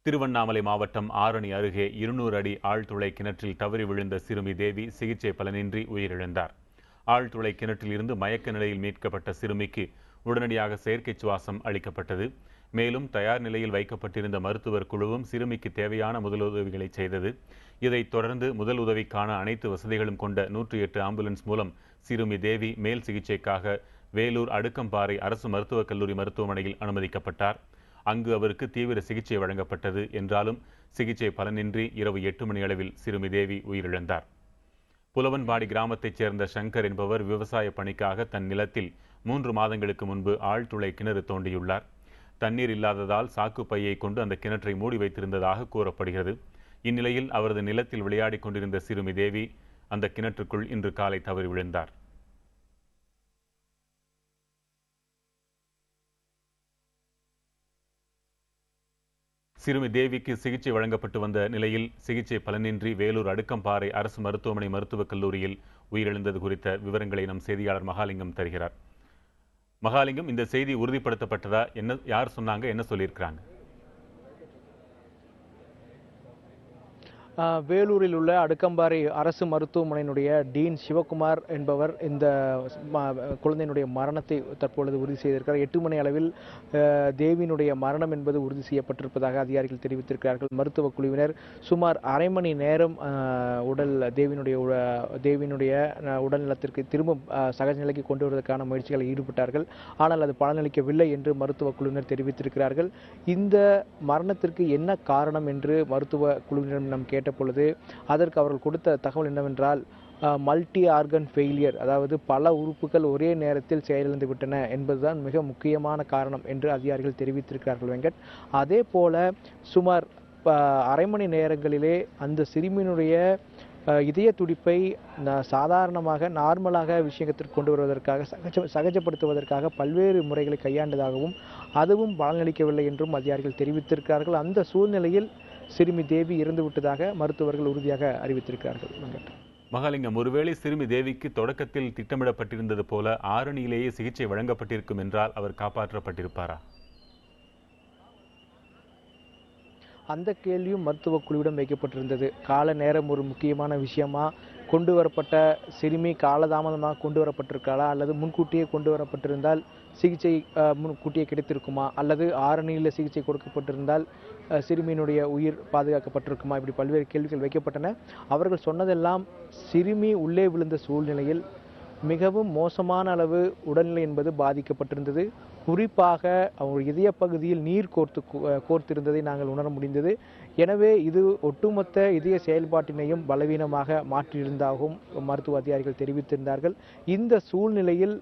திருவண்ணாமலை மாவட்டம் ஆரணி அருகே 200 அடி ஆழ்துளை கிணற்றில் தவறி விழுந்த சிறுமி தேவி சிகிச்சை பலனின்றி உயிரிழந்தார். ஆழ்துளை கிணற்றில் இருந்து மயக்க நிலையில் மீட்கப்பட்ட சிறுமிக்கு உடனடியாக செயற்கை சுவாசம் அளிக்கப்பட்டது. மேலும் தயார் நிலையில் வைக்கப்பட்டிருந்த மருத்துவர் குழுவும் சிறுமிக்கு தேவையான முதலுதவிகளை செய்தது. இதைத் தொடர்ந்து முதல் உதவிக்கான அனைத்து வசதிகளும் கொண்ட 108 ஆம்புலன்ஸ் மூலம் சிறுமி தேவி மேல் சிகிச்சைக்காக வேலூர் அடுக்கம்பாறை அரசு மருத்துவக் கல்லூரி மருத்துவமனையில் அனுமதிக்கப்பட்டார். அங்கு அவருக்கு தீவிர சிகிச்சை வழங்கப்பட்டது. என்றாலும் சிகிச்சை பலனின்றி இரவு 8 மணி அளவில் சிறுமி தேவி உயிரிழந்தார். புலவன்பாடி கிராமத்தைச் சேர்ந்த சங்கர் என்பவர் விவசாய பணிக்காக தன் நிலத்தில் 3 மாதங்களுக்கு முன்பு ஆழ்துளை கிணறு தோண்டியுள்ளார். தண்ணீர் இல்லாததால் சாக்கு பையை கொண்டு அந்த கிணற்றை மூடி வைத்திருந்ததாக கூறப்படுகிறது. இந்நிலையில் அவரது நிலத்தில் விளையாடிக் கொண்டிருந்த சிறுமி தேவி அந்த கிணற்றுக்குள் இன்று காலை தவறி விழுந்தார். சிறுமி தேவிக்கு சிகிச்சை வழங்கப்பட்டு வந்த நிலையில் சிகிச்சை பலனின்றி வேலூர் அடுக்கம்பாறை அரசு மருத்துவமனை மருத்துவக் கல்லூரியில் உயிரிழந்தது குறித்த விவரங்களை நம் செய்தியாளர் மகாலிங்கம் தருகிறார். மகாலிங்கம், இந்த செய்தி உறுதிப்படுத்தப்பட்டதா? யார் சொன்னாங்க? என்ன சொல்லியிருக்கிறாங்க? வேலூரில் உள்ள அடுக்கம்பாறை அரசு மருத்துவமனையினுடைய டீன் சிவகுமார் என்பவர் இந்த குழந்தையினுடைய மரணத்தை தற்பொழுது உறுதி செய்திருக்கிறார். 8 மணி அளவில் தேவியினுடைய மரணம் என்பது உறுதி செய்யப்பட்டிருப்பதாக அதிகாரிகள் தெரிவித்திருக்கிறார்கள். மருத்துவ குழுவினர் சுமார் அரை மணி நேரம் தேவியினுடைய உடல்நலத்திற்கு திரும்ப சகஜ நிலைக்கு கொண்டு வருவதற்கான முயற்சிகளில் ஈடுபட்டார்கள். ஆனால் அது பலனளிக்கவில்லை என்று மருத்துவ குழுவினர் தெரிவித்திருக்கிறார்கள். இந்த மரணத்திற்கு என்ன காரணம் என்று மருத்துவ குழுவினர் நாம் கேட்ட பொழுது அதற்கு அவர்கள் கொடுத்த தகவல் என்னவென்றால் மல்டி ஆர்கன் ஃபெயிலியர், அதாவது பல உறுப்புகள் ஒரே நேரத்தில் செயலிழந்து விட்டன என்பதுதான் மிக முக்கியமான காரணம் என்று அதிகாரிகள் தெரிவித்திருக்கிறார்கள். வெங்கட், அதே போல சுமார் அரை மணி நேரங்களிலே அந்த சிறுமியினுடைய இதய துடிப்பை சாதாரணமாக நார்மலாக விஷயத்திற்கு கொண்டு வருவதற்காக சகஜப்படுத்துவதற்காக பல்வேறு முறைகளை கையாண்டதாகவும் அதுவும் பலனளிக்கவில்லை என்றும் அதிகாரிகள் தெரிவித்திருக்கிறார்கள். அந்த சூழ்நிலையில் சிறுமி தேவி இறந்து விட்டதாக மருத்துவர்கள் உறுதியாக அறிவித்திருக்கிறார்கள். மகாலிங்கம், ஒருவேளை சிறுமி தேவிக்கு தொடக்கத்தில் திட்டமிடப்பட்டிருந்தது போல ஆரணியிலேயே சிகிச்சை வழங்கப்பட்டிருக்கும் என்றால் அவர் காப்பாற்றப்பட்டிருப்பாரா? அந்த கேள்வியும் மருத்துவ குழுவிடம் வைக்கப்பட்டிருந்தது. கால நேரம் ஒரு முக்கியமான விஷயமா, கொண்டு வரப்பட்ட சிறுமி காலதாமதமாக கொண்டு வரப்பட்டிருக்காளா அல்லது முன்கூட்டியே கொண்டு வரப்பட்டிருந்தால் சிகிச்சை முன்கூட்டியே கிடைத்திருக்குமா அல்லது ஆரணியில் சிகிச்சை கொடுக்கப்பட்டிருந்தால் சிறுமியினுடைய உயிர் பாதுகாக்கப்பட்டிருக்குமா, இப்படி பல்வேறு கேள்விகள் வைக்கப்பட்டன. அவர்கள் சொன்னதெல்லாம் சிறுமி உள்ளே விழுந்த சூழ்நிலையில் மிகவும் மோசமான அளவு உடல்நிலை என்பது பாதிக்கப்பட்டிருந்தது. குறிப்பாக அவங்க இதய பகுதியில் நீர் கோர்த்திருந்ததை நாங்கள் உணர முடிந்தது. எனவே இது ஒட்டுமொத்த இதய செயல்பாட்டினையும் பலவீனமாக மாற்றியிருந்ததாகவும் மருத்துவ அதிகாரிகள் தெரிவித்திருந்தார்கள். இந்த சூழ்நிலையில்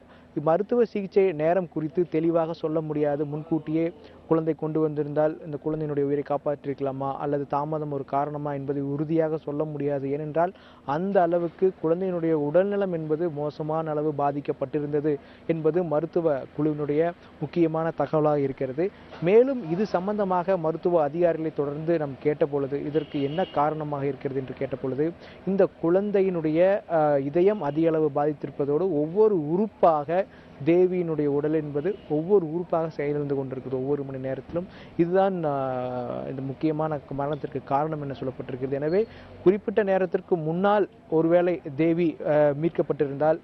மருத்துவ சிகிச்சை நேரம் குறித்து தெளிவாக சொல்ல முடியாது. முன்கூட்டியே குழந்தை கொண்டு வந்திருந்தால் இந்த குழந்தையினுடைய உயிரை காப்பாற்றிருக்கலாமா அல்லது தாமதம் ஒரு காரணமா என்பதை உறுதியாக சொல்ல முடியாது. ஏனென்றால் அந்த அளவுக்கு குழந்தையினுடைய உடல்நலம் என்பது மோசமான அளவு பாதிக்கப்பட்டிருந்தது என்பது மருத்துவ குழுவினுடைய முக்கியமான தகவலாக இருக்கிறது. மேலும் இது சம்பந்தமாக மருத்துவ அதிகாரிகளை தொடர்ந்து நாம் கேட்டபொழுது இதற்கு என்ன காரணமாக இருக்கிறது என்று கேட்டபொழுது இந்த குழந்தையினுடைய இதயம் அதிக அளவு பாதித்திருப்பதோடு ஒவ்வொரு உறுப்பாக தேவியினுடைய உடல் என்பது ஒவ்வொரு உறுப்பாக செயலிழந்து கொண்டிருக்கிறது ஒவ்வொரு மணி நேரத்திலும். இதுதான் இந்த முக்கியமான மரணத்திற்கு காரணம் என சொல்லப்பட்டிருக்கிறது. எனவே குறிப்பிட்ட நேரத்திற்கு முன்னால் ஒருவேளை தேவி மீட்கப்பட்டிருந்தால்,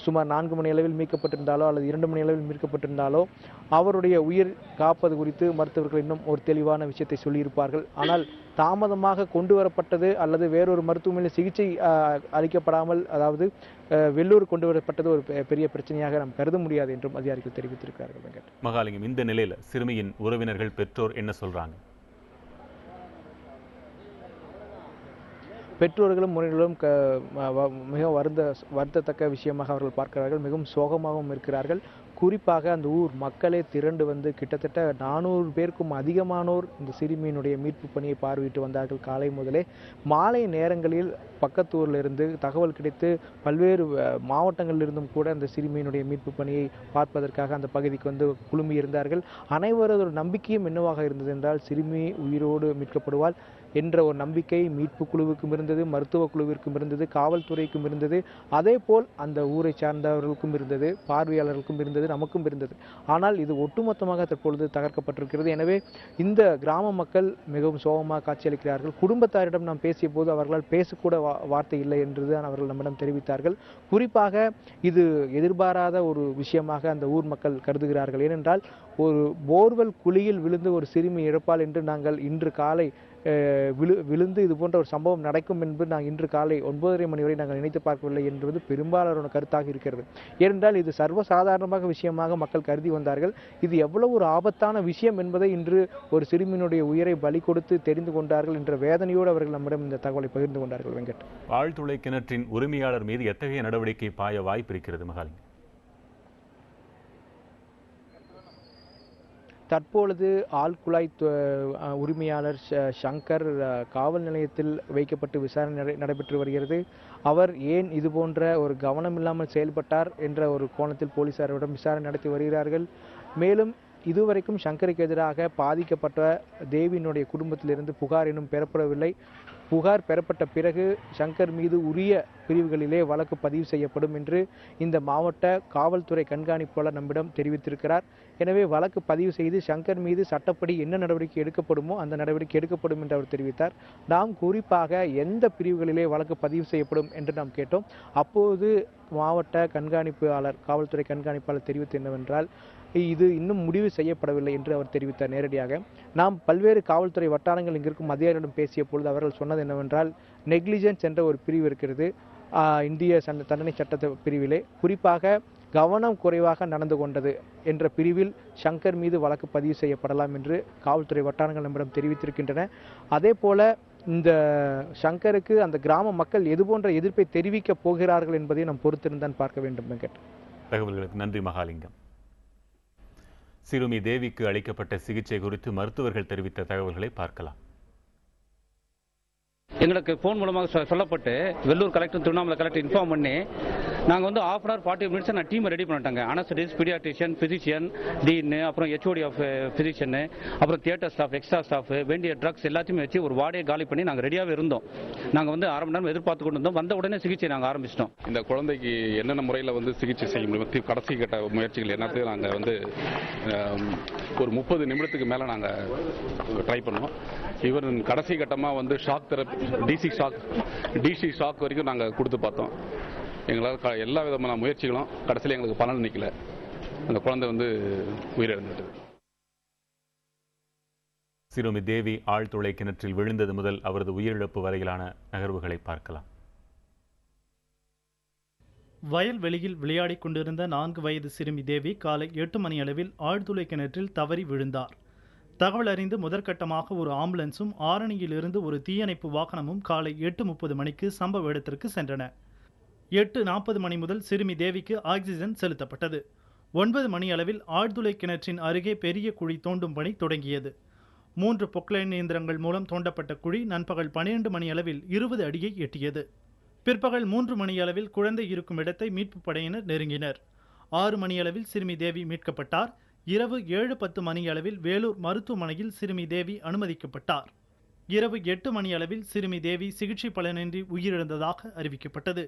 சுமார் 4 மணி அளவில் மீட்கப்பட்டிருந்தாலோ அல்லது 2 மணி அளவில் மீட்கப்பட்டிருந்தாலோ அவருடைய உயிர் காப்பது குறித்து மருத்துவர்கள் இன்னும் ஒரு தெளிவான விஷயத்தை சொல்லியிருப்பார்கள். ஆனால் தாமதமாக கொண்டு வரப்பட்டது அல்லது வேறொரு மருத்துவமனையில் சிகிச்சை அளிக்கப்படாமல், அதாவது வெள்ளூர் கொண்டு வரப்பட்டது ஒரு பெரிய பிரச்சனையாக நாம் கருத முடியாது என்றும் அதிகாரிகள் தெரிவித்திருக்கிறார்கள். மகாலிங்கம், இந்த நிலையில் சிறுமியின் உறவினர்கள், பெற்றோர் என்ன சொல்றாங்க? பெற்றோர்களும் முறைகளும் மிக வருந்தத்தக்க விஷயமாக அவர்கள் பார்க்கிறார்கள். மிகவும் சோகமாகவும் இருக்கிறார்கள். குறிப்பாக அந்த ஊர் மக்களே திரண்டு வந்து கிட்டத்தட்ட 400 பேருக்கும் அதிகமானோர் இந்த சிறுமியினுடைய மீட்பு பணியை பார்வையிட்டு வந்தார்கள். காலை முதலே மாலை நேரங்களில் பக்கத்தூரிலிருந்து தகவல் கிடைத்து பல்வேறு மாவட்டங்களிலிருந்தும் கூட அந்த சிறுமியினுடைய மீட்பு பணியை பார்ப்பதற்காக அந்த பகுதிக்கு வந்து குழுமி இருந்தார்கள். அனைவரது நம்பிக்கையும் என்னவாக இருந்தது என்றால் சிறுமி உயிரோடு மீட்கப்படுவாள் என்ற ஒரு நம்பிக்கை மீட்பு குழுவுக்கும் இருந்தது, மருத்துவ குழுவிற்கும் இருந்தது, காவல்துறைக்கும் இருந்தது, அதே போல் அந்த ஊரை சார்ந்தவர்களுக்கும் இருந்தது, பார்வையாளர்களுக்கும் இருந்தது. இருந்தது, நமக்கும் இருந்தது. ஆனால் இது ஒட்டுமொத்தமாக தற்பொழுது தகர்க்கப்பட்டிருக்கிறது. எனவே இந்த கிராம மக்கள் மிகவும் சோகமாக காட்சியளிக்கிறார்கள். குடும்பத்தாரிடம் நாம் பேசிய போது அவர்களால் பேசக்கூட வார்த்தை இல்லை என்றுதான் அவர்கள் நம்மிடம் தெரிவித்தார்கள். குறிப்பாக இது எதிர்பாராத ஒரு விஷயமாக அந்த ஊர் மக்கள் கருதுகிறார்கள். ஏனென்றால் ஒரு போர்வெல் குழியில் விழுந்து ஒரு சிறுமி இறப்பாள் என்று நாங்கள் இன்று காலை விழுந்து இது போன்ற ஒரு சம்பவம் நடக்கும் என்பது நாங்கள் இன்று காலை 9:30 மணி வரை நாங்கள் நினைத்து பார்க்கவில்லை என்பது பெரும்பாலான கருத்தாக இருக்கிறது. ஏனென்றால் இது சர்வசாதாரணமாக விஷயமாக மக்கள் கருதி வந்தார்கள். இது எவ்வளவு ஒரு ஆபத்தான விஷயம் என்பதை இன்று ஒரு சிறுமியினுடைய உயிரை பலி கொடுத்து தெரிந்து கொண்டார்கள் என்ற வேதனையோடு அவர்கள் நம்மிடம் இந்த தகவலை பகிர்ந்து கொண்டார்கள். வெங்கட், ஆழ்துளை கிணற்றின் உரிமையாளர் மீது எத்தகைய நடவடிக்கை பாய வாய்ப்பு இருக்கிறது மகாலிங்கம்? தற்பொழுது ஆழ்குழாய் உரிமையாளர் சங்கர் காவல் நிலையத்தில் வைக்கப்பட்டு விசாரணை நடைபெற்று வருகிறது. அவர் ஏன் இது போன்ற ஒரு கவனமில்லாமல் செயல்பட்டார் என்ற ஒரு கோணத்தில் போலீசாரிடம் விசாரணை நடத்தி வருகிறார்கள். மேலும் இதுவரைக்கும் சங்கருக்கு எதிராக பாதிக்கப்பட்ட தேவியினுடைய குடும்பத்திலிருந்து புகார் இன்னும் பெறப்படவில்லை. புகார் பெறப்பட்ட பிறகு சங்கர் மீது உரிய பிரிவுகளிலே வழக்கு பதிவு செய்யப்படும் என்று இந்த மாவட்ட காவல்துறை கண்காணிப்பாளர் நம்மிடம் தெரிவித்திருக்கிறார். எனவே வழக்கு பதிவு செய்து சங்கர் மீது சட்டப்படி என்ன நடவடிக்கை எடுக்கப்படுமோ அந்த நடவடிக்கை எடுக்கப்படும் என்று அவர் தெரிவித்தார். நாம் குறிப்பாக எந்த பிரிவுகளிலே வழக்கு பதிவு செய்யப்படும் என்று நாம் கேட்டோம். அப்போது மாவட்ட கண்காணிப்பாளர் காவல்துறை கண்காணிப்பாளர் தெரிவித்தது என்னவென்றால், இது இன்னும் முடிவு செய்யப்படவில்லை என்று அவர் தெரிவித்தார். நேரடியாக நாம் பல்வேறு காவல்துறை வட்டாரங்கள் இங்கிருக்கும் அதிகாரிகளிடம் பேசிய பொழுது அவர்கள் சொன்னது என்னவென்றால், நெக்லிஜென்ஸ் என்ற ஒரு பிரிவு இருக்கிறது இந்திய தண்டனை சட்ட பிரிவிலே. குறிப்பாக கவனம் குறைவாக நடந்து கொண்டது என்ற பிரிவில் சங்கர் மீது வழக்கு பதிவு செய்யப்படலாம் என்று காவல்துறை வட்டாரங்கள் நம்மிடம் தெரிவித்திருக்கின்றன. அதே போல இந்த சங்கருக்கு அந்த கிராம மக்கள் எதுபோன்ற எதிர்ப்பை தெரிவிக்கப் போகிறார்கள் என்பதை நாம் பொறுத்திருந்தான் பார்க்க வேண்டும். வெங்கட், தகவல்களுக்கு நன்றி மகாலிங்கம். சிறுமி தேவிக்கு அளிக்கப்பட்ட சிகிச்சை குறித்து மருத்துவர்கள் தெரிவித்த தகவல்களை பார்க்கலாம். எங்களுக்கு ஃபோன் மூலமாக சொல்லப்பட்டு Vellore collector, Tiruvannamalai collector inform பண்ணி நாங்கள் வந்து 1/2 hour 40 minutes நான் டீமை ரெடி பண்ணிட்டாங்க. அனஸ்தடிஸ்ட், பீடியாட்ரிஷியன், பிசிஷியன், டீன், அப்புறம் ஹெச்ஓடி ஆஃப் பிசிஷியன், அப்புறம் தியேட்டர் ஸ்டாஃப், எக்ஸ்ட்ரா ஸ்டாஃப், வேண்டிய ட்ரக்ஸ் எல்லாத்தையுமே வச்சு ஒரு வார்டே காலி பண்ணி நாங்கள் ரெடியாகவே இருந்தோம். நாங்கள் வந்து 1/2 மணி நேரம் எதிர்பார்த்து கொண்டு இருந்தோம். வந்த உடனே சிகிச்சை நாங்கள் ஆரம்பிச்சிட்டோம். இந்த குழந்தைக்கு என்னென்ன முறையில் வந்து சிகிச்சை செய்ய முடியும், கடைசி கட்ட முயற்சிகள் என்னத்தையும் நாங்கள் வந்து ஒரு 30 நிமிடத்துக்கு மேலே நாங்கள் ட்ரை பண்ணோம். இவர் கடைசி கட்டமாக வந்து ஷாக் தெரப்பி, டிசி ஷாக் வரைக்கும் நாங்கள் கொடுத்து பார்த்தோம். எங்களால் எல்லா விதமான முயற்சிகளும் கடைசியில் எங்களுக்கு பலன் நிற்கல. அந்த குழந்தை வந்து உயிரிழந்துட்டது. சிறுமி தேவி ஆழ்துளை கிணற்றில் விழுந்தது முதல் அவரது உயிரிழப்பு வரையிலான நகர்வுகளை பார்க்கலாம். வயல்வெளியில் விளையாடிக் கொண்டிருந்த 4 வயது சிறுமி தேவி காலை 8 மணி அளவில் ஆழ்துளை கிணற்றில் தவறி விழுந்தார். தகவல் அறிந்து முதற்கட்டமாக ஒரு ஆம்புலன்ஸும் ஆரணியிலிருந்து ஒரு தீயணைப்பு வாகனமும் காலை 8:30 மணிக்கு சம்பவ இடத்திற்கு சென்றன. 8:40 மணி முதல் சிறுமி தேவிக்கு ஆக்சிஜன் செலுத்தப்பட்டது. 9 மணி அளவில் ஆழ்துளை கிணற்றின் அருகே பெரிய குழி தோண்டும் பணி தொடங்கியது. 3 பொக்லைன் இயந்திரங்கள் மூலம் தோண்டப்பட்ட குழி நண்பகல் 12 மணி அளவில் 20 அடியை எட்டியது. பிற்பகல் 3 மணி அளவில் குழந்தை இருக்கும் இடத்தை மீட்பு படையினர் நெருங்கினர். 6 மணி அளவில் சிறுமி தேவி மீட்கப்பட்டார். இரவு 7:10 மணி அளவில் வேலூர் மருத்துவமனையில் சிறுமி தேவி அனுமதிக்கப்பட்டார். இரவு 8 மணி அளவில் சிறுமி தேவி சிகிச்சை பலனின்றி உயிரிழந்ததாக அறிவிக்கப்பட்டது.